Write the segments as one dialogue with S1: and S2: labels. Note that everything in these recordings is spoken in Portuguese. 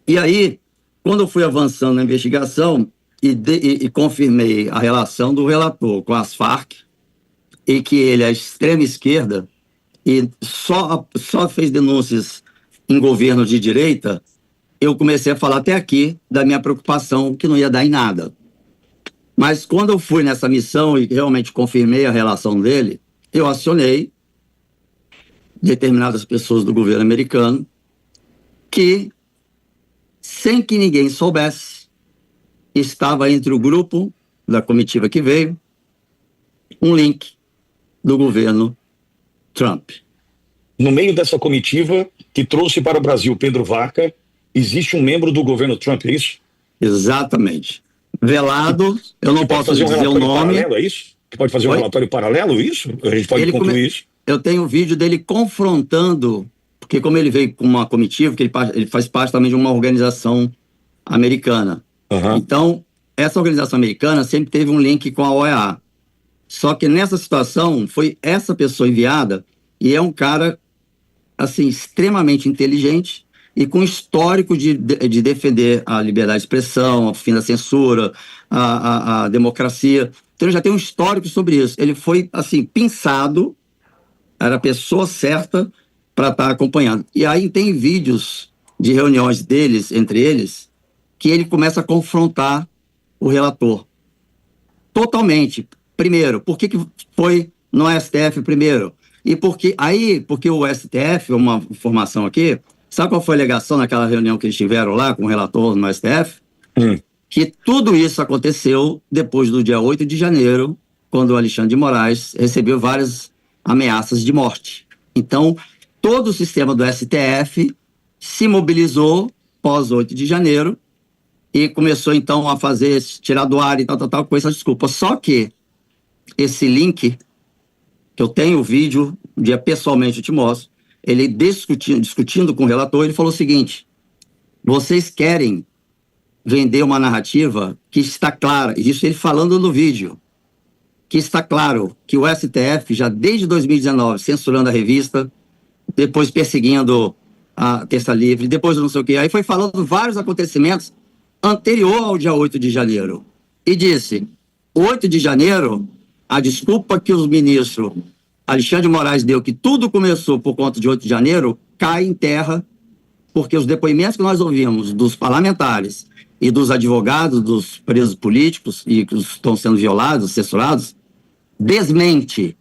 S1: E aí, quando eu fui avançando na investigação e confirmei a relação do relator com as Farc, e que ele é extrema esquerda, e só fez denúncias em governo de direita, eu comecei a falar até aqui da minha preocupação que não ia dar em nada. Mas quando eu fui nessa missão e realmente confirmei a relação dele, eu acionei determinadas pessoas do governo americano que, sem que ninguém soubesse, estava entre o grupo da comitiva que veio um link do governo Trump.
S2: No meio dessa comitiva que trouxe para o Brasil Pedro Vaca, existe um membro do governo Trump, é isso?
S1: Exatamente. Velado, eu não posso dizer o nome.
S2: Paralelo, é isso? Que pode fazer um relatório paralelo, isso? A gente pode concluir isso?
S1: Eu tenho um vídeo dele confrontando, porque como ele veio com uma comitiva, que ele faz parte também de uma organização americana.
S2: Uhum.
S1: Então, essa organização americana sempre teve um link com a OEA. Só que nessa situação, foi essa pessoa enviada, e é um cara, assim, extremamente inteligente e com histórico de defender a liberdade de expressão, o fim da censura, a democracia. Então, ele já tem um histórico sobre isso. Ele foi, assim, pensado, era a pessoa certa para estar acompanhando. E aí tem vídeos de reuniões deles, entre eles, que ele começa a confrontar o relator. Totalmente. Primeiro, por que foi no STF primeiro? E porque o STF, uma informação aqui, sabe qual foi a alegação naquela reunião que eles tiveram lá com o relator no STF? Que tudo isso aconteceu depois do dia 8 de janeiro, quando o Alexandre de Moraes recebeu várias ameaças de morte. Então, todo o sistema do STF se mobilizou pós 8 de janeiro e começou, então, a tirar do ar e tal, com essa desculpa. Só que esse link, que eu tenho o vídeo, um dia pessoalmente eu te mostro, ele discutindo com o relator, ele falou o seguinte: vocês querem vender uma narrativa que está clara, isso ele falando no vídeo, que está claro que o STF, já desde 2019, censurando a revista, depois perseguindo a Terça Livre, depois não sei o quê, aí foi falando vários acontecimentos anterior ao dia 8 de janeiro. E disse, 8 de janeiro, a desculpa que o ministro Alexandre de Moraes deu, que tudo começou por conta de 8 de janeiro, cai em terra, porque os depoimentos que nós ouvimos dos parlamentares e dos advogados dos presos políticos e que estão sendo violados, censurados, desmente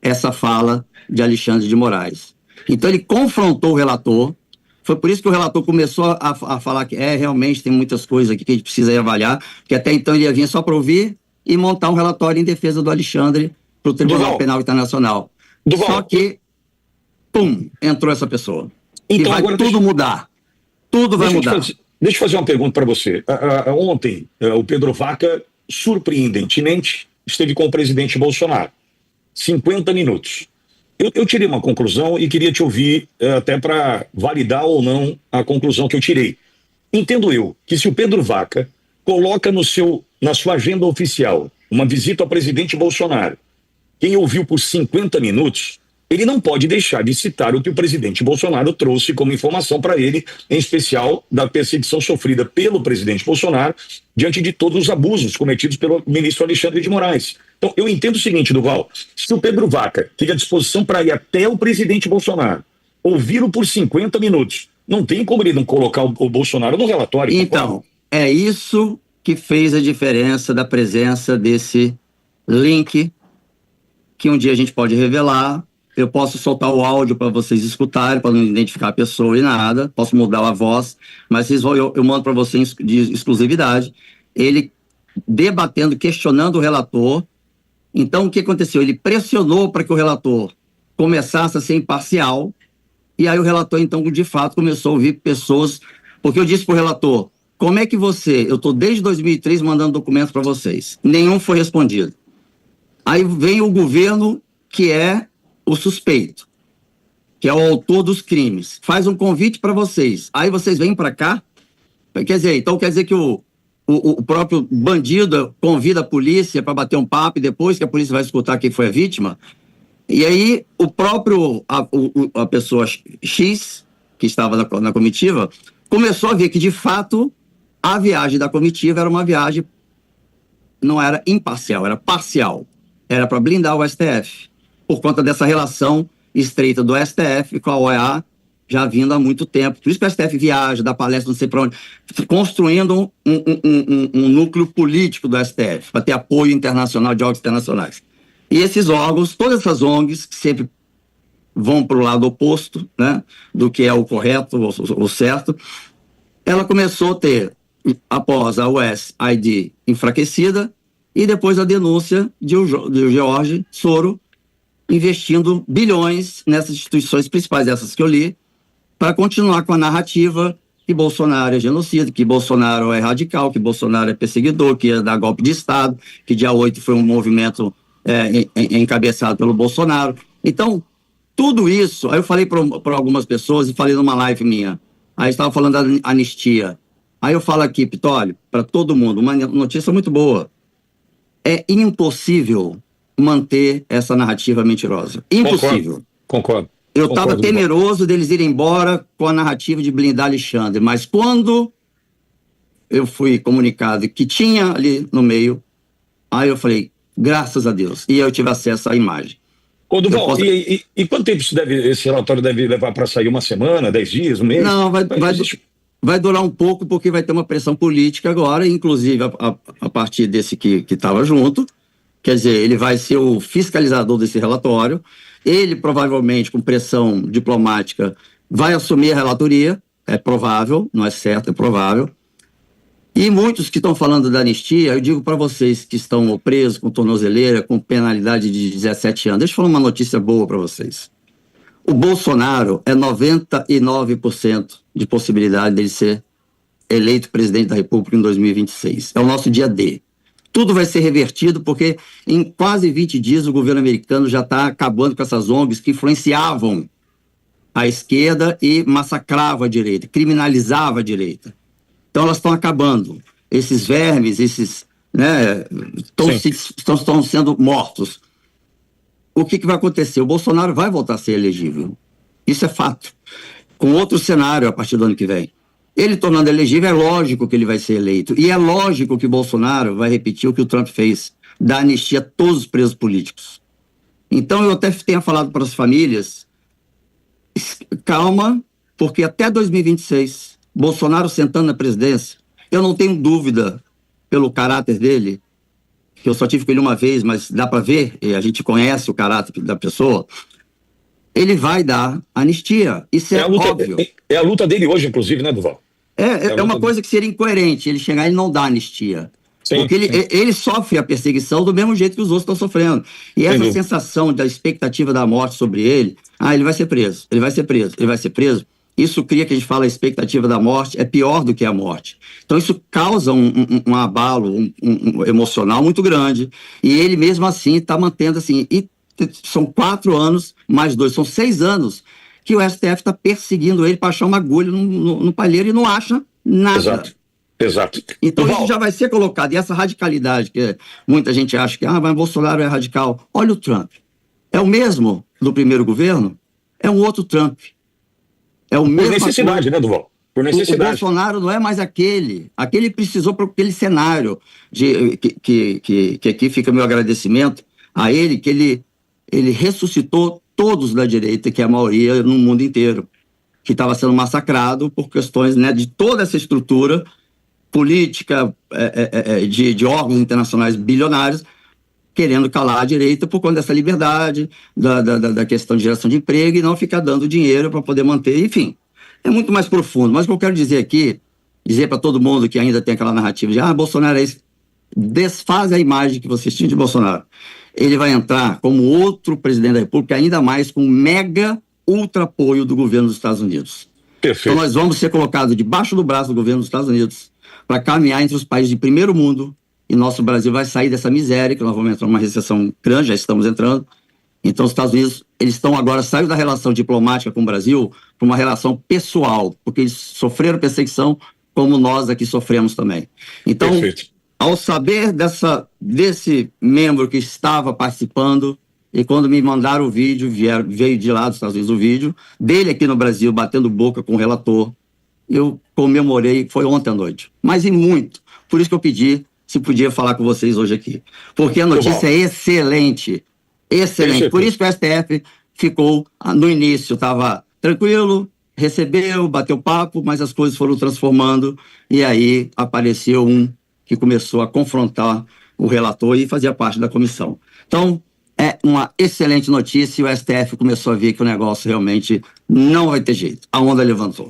S1: essa fala de Alexandre de Moraes. Então ele confrontou o relator, foi por isso que o relator começou a falar que realmente tem muitas coisas aqui que a gente precisa avaliar, que até então ele ia vir só para ouvir e montar um relatório em defesa do Alexandre para o Tribunal Penal Internacional. Só que, pum, entrou essa pessoa. Então, e vai tudo mudar. Tudo vai mudar.
S2: Deixa eu fazer uma pergunta para você. Ontem, o Pedro Vaca, surpreendentemente, esteve com o presidente Bolsonaro. 50 minutos. Eu tirei uma conclusão e queria te ouvir até para validar ou não a conclusão que eu tirei. Entendo eu que se o Pedro Vaca coloca na sua agenda oficial uma visita ao presidente Bolsonaro, quem ouviu por 50 minutos, ele não pode deixar de citar o que o presidente Bolsonaro trouxe como informação para ele, em especial da perseguição sofrida pelo presidente Bolsonaro diante de todos os abusos cometidos pelo ministro Alexandre de Moraes. Então, eu entendo o seguinte, Duval, se o Pedro Vaca fica à disposição para ir até o presidente Bolsonaro, ouvi-lo por 50 minutos, não tem como ele não colocar o Bolsonaro no relatório.
S1: Então, é isso que fez a diferença da presença desse link, que um dia a gente pode revelar. Eu posso soltar o áudio para vocês escutarem, para não identificar a pessoa e nada. Posso mudar a voz, mas eu mando para vocês de exclusividade. Ele debatendo, questionando o relator. Então, o que aconteceu? Ele pressionou para que o relator começasse a ser imparcial. E aí o relator, então, de fato, começou a ouvir pessoas. Porque eu disse para o relator, como é que eu estou desde 2003 mandando documentos para vocês. Nenhum foi respondido. Aí vem o governo, que é o suspeito, que é o autor dos crimes, faz um convite para vocês, aí vocês vêm para cá, quer dizer que o próprio bandido convida a polícia para bater um papo e depois que a polícia vai escutar quem foi a vítima, e aí a pessoa X, que estava na comitiva, começou a ver que, de fato, a viagem da comitiva era uma viagem, não era imparcial, era parcial. Era para blindar o STF, por conta dessa relação estreita do STF com a OEA, já vindo há muito tempo. Por isso que o STF viaja, dá palestra, não sei para onde, construindo um núcleo político do STF, para ter apoio internacional de órgãos internacionais. E esses órgãos, todas essas ONGs, que sempre vão para o lado oposto, né, do que é o correto, o certo, ela começou a ter, após a USAID enfraquecida, e depois a denúncia de George Soros investindo bilhões nessas instituições principais, essas que eu li, para continuar com a narrativa que Bolsonaro é genocida, que Bolsonaro é radical, que Bolsonaro é perseguidor, que ia dar golpe de Estado, que dia 8 foi um movimento encabeçado pelo Bolsonaro. Então, tudo isso, aí eu falei para algumas pessoas e falei numa live minha, aí estava falando da anistia. Aí eu falo aqui, Pitólio, para todo mundo, uma notícia muito boa. É impossível manter essa narrativa mentirosa. Impossível.
S2: Concordo.
S1: Eu estava temeroso deles irem embora com a narrativa de blindar Alexandre, mas quando eu fui comunicado que tinha ali no meio, aí eu falei, graças a Deus, e eu tive acesso à imagem.
S2: Ô, Duval, posso... e quanto tempo esse relatório deve levar para sair? Uma semana, 10 dias, um mês?
S1: Não, vai durar um pouco, porque vai ter uma pressão política agora, inclusive a partir desse que estava junto. Quer dizer, ele vai ser o fiscalizador desse relatório. Ele, provavelmente, com pressão diplomática, vai assumir a relatoria. É provável, não é certo, é provável. E muitos que estão falando da anistia, eu digo para vocês que estão presos com tornozeleira, com penalidade de 17 anos. Deixa eu falar uma notícia boa para vocês. O Bolsonaro é 99% de possibilidade dele ser eleito presidente da República em 2026. É o nosso dia D. Tudo vai ser revertido porque em quase 20 dias o governo americano já está acabando com essas ONGs que influenciavam a esquerda e massacravam a direita, criminalizavam a direita. Então elas estão acabando. Esses vermes, esses, né, estão sendo mortos. O que vai acontecer? O Bolsonaro vai voltar a ser elegível. Isso é fato. Com outro cenário a partir do ano que vem. Ele tornando elegível, é lógico que ele vai ser eleito. E é lógico que o Bolsonaro vai repetir o que o Trump fez, dar anistia a todos os presos políticos. Então eu até tenho falado para as famílias, calma, porque até 2026, Bolsonaro sentando na presidência, eu não tenho dúvida pelo caráter dele, que eu só tive com ele uma vez, mas dá para ver, e a gente conhece o caráter da pessoa, ele vai dar anistia. Isso é óbvio.
S2: É a luta dele hoje, inclusive, né, Duval?
S1: É uma coisa que seria incoerente ele chegar e não dar anistia. Sim, porque ele sofre a perseguição do mesmo jeito que os outros estão sofrendo. E essa sensação da expectativa da morte sobre ele, ele vai ser preso, ele vai ser preso, ele vai ser preso. Isso cria, que a gente fala, a expectativa da morte é pior do que a morte. Então isso causa um abalo emocional muito grande. E ele mesmo assim está mantendo assim. E são 4 anos mais 2, são 6 anos que o STF está perseguindo ele para achar uma agulha no palheiro e não acha nada.
S2: Exato.
S1: Então isso já vai ser colocado. E essa radicalidade, que muita gente acha que mas Bolsonaro é radical. Olha o Trump. É o mesmo do primeiro governo? É um outro Trump. É o mesmo.
S2: Por necessidade, né, Duval? Por necessidade.
S1: O Bolsonaro não é mais aquele. Aquele precisou para aquele cenário que aqui fica meu agradecimento a ele, que ele ressuscitou todos da direita, que é a maioria no mundo inteiro, que estava sendo massacrado por questões, né, de toda essa estrutura política de órgãos internacionais bilionários, querendo calar a direita por conta dessa liberdade, da questão de geração de emprego e não ficar dando dinheiro para poder manter, enfim. É muito mais profundo. Mas o que eu quero dizer aqui, dizer para todo mundo que ainda tem aquela narrativa de Bolsonaro é isso, desfaz a imagem que vocês tinham de Bolsonaro. Ele vai entrar como outro presidente da República, ainda mais com mega ultra apoio do governo dos Estados Unidos.
S2: Perfeito.
S1: Então nós vamos ser colocados debaixo do braço do governo dos Estados Unidos para caminhar entre os países de primeiro mundo, e nosso Brasil vai sair dessa miséria, que nós vamos entrar numa recessão grande, já estamos entrando. Então os Estados Unidos, eles estão agora, saindo da relação diplomática com o Brasil para uma relação pessoal, porque eles sofreram perseguição como nós aqui sofremos também. Então, perfeito. Ao saber desse membro que estava participando, e quando me mandaram o vídeo, veio de lá dos Estados Unidos o vídeo, dele aqui no Brasil, batendo boca com o relator, eu comemorei, foi ontem à noite, mas e muito. Por isso que eu pedi se podia falar com vocês hoje aqui. Porque a notícia é excelente. Excelente. Por isso que o STF ficou, no início, estava tranquilo, recebeu, bateu papo, mas as coisas foram transformando e aí apareceu um que começou a confrontar o relator e fazia parte da comissão. Então, é uma excelente notícia e o STF começou a ver que o negócio realmente não vai ter jeito. A onda levantou.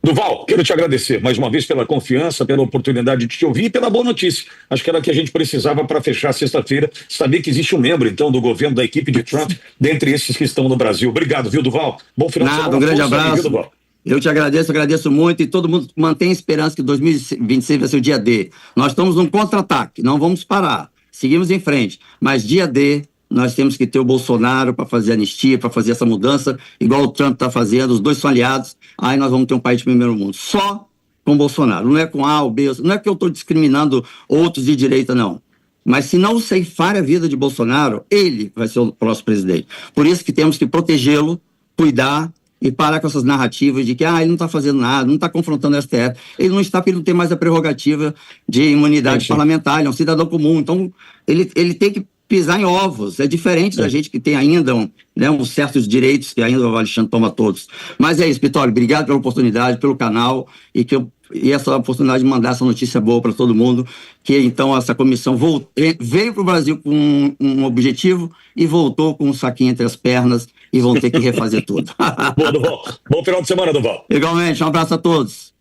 S2: Duval, quero te agradecer mais uma vez pela confiança, pela oportunidade de te ouvir e pela boa notícia. Acho que era o que a gente precisava para fechar sexta-feira, saber que existe um membro, então, do governo, da equipe de Trump, dentre esses que estão no Brasil. Obrigado, viu, Duval? Bom final de semana.
S1: Um grande abraço. Viu, Duval? Eu te agradeço muito e todo mundo mantém esperança que 2026 vai ser o dia D. Nós estamos num contra-ataque, não vamos parar, seguimos em frente, mas dia D nós temos que ter o Bolsonaro para fazer anistia, para fazer essa mudança, igual o Trump está fazendo, os dois são aliados, aí nós vamos ter um país de primeiro mundo, só com o Bolsonaro, não é com A ou B, não é que eu estou discriminando outros de direita, não. Mas se não ceifar a vida de Bolsonaro, ele vai ser o próximo presidente. Por isso que temos que protegê-lo, cuidar e parar com essas narrativas de que ele não está fazendo nada, não está confrontando o STF. Ele não está porque ele não tem mais a prerrogativa de imunidade parlamentar, ele é um cidadão comum. Então, ele tem que pisar em ovos. É diferente da gente que tem ainda uns certos direitos que ainda o Alexandre toma todos. Mas é isso, Pitório. Obrigado pela oportunidade, pelo canal e essa oportunidade de mandar essa notícia boa para todo mundo, que então essa comissão veio para o Brasil com um objetivo e voltou com um saquinho entre as pernas e vão ter que refazer tudo.
S2: Bom, Duval. Bom final de semana, Duval.
S1: Igualmente, um abraço a todos.